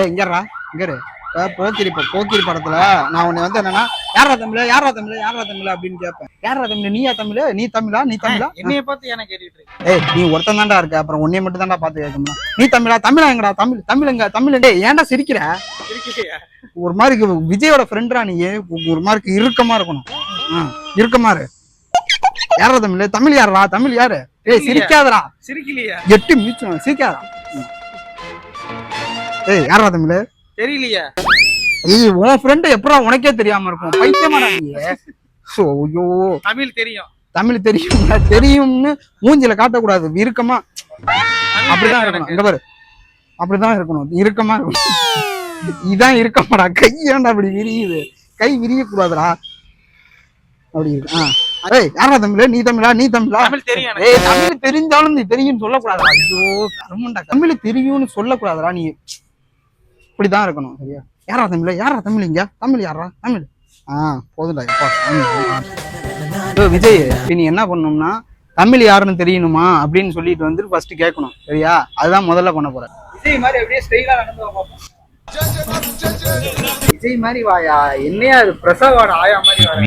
இங்கறா இங்கரு போக்கிரி படத்துல நான் உன்னை வந்து என்னன்னா யாரா தமிழ் அப்படின்னு கேட்பேன். யாரா தமிழ்? நீயா தமிழ்? நீ தமிழா? என்னைய பார்த்து எனக்கு கேட்டுட்டு ஏய் நீ ஒருத்தன் தான்டா இருக்க, அப்புறம் உன்னைய மட்டும் தான்டா பார்த்து கேட்கணும். நீ தமிழா எங்கடா? தமிழ் டேய் ஏன்டா சிரிக்கிற? ஒரு மாதிரி விஜயோட ஃப்ரெண்டா நீ, ஒரு மாதிரி இறுக்கமா இருக்கணும். இறுக்கமா இரு. யாரா தமிழ் யாரு? ஏய் சிரிக்காதடா. சிரிக்கலையா? எட்டு மிச்சம் சிரிக்காதடா. ஏய் யாரா தமிழ்? தெரியலையா? ஏய் உன் ஃப்ரெண்ட் எப்பறா உனக்கே தெரியாம இருக்கும்? பைத்தியமாடா நீ. ஐயோ தமிழ் தெரியும்னு மூஞ்சில காட்டக்கூடாது, இறுக்கமா அப்படிதான் இருக்கணும். இங்க பாரு அப்படிதான் இருக்கணும், இறுக்கமா இருக்கணும். இதான் இருக்கமாடா. கையாண்டா அப்படி விரியுது, கை விரிய கூடாதுடா. அப்படி இருக்கு. ஏய் யாரா தமிழ்? நீ தமிழா? ஏய் தமிழ் தெரிஞ்சாலும் நீ தெரியும்னு சொல்லக்கூடாதுடா. ஐயோ கருமண்டா, தமிழ் தெரியும்னு சொல்லக்கூடாதுடா. நீ இப்படிதான் இருக்கணும், சரியா? யாரா தமிழ்? இங்க தமிழ் யாரா? தமிழ் போதும்டா. விஜய் நீ என்ன பண்ணணும்னா, தமிழ் யாருன்னு தெரியணுமா அப்படின்னு சொல்லிட்டு வந்து ஃபர்ஸ்ட் கேட்கணும், சரியா? அதுதான் முதல்ல பண்ண போற. விஜய் மாதிரி அப்படியே ஸ்டைலா நடந்து பார்ப்போம். விஜய் மாதிரி வாயா? என்னையா அது பிரசவாட ஆயா மாதிரி வாயா?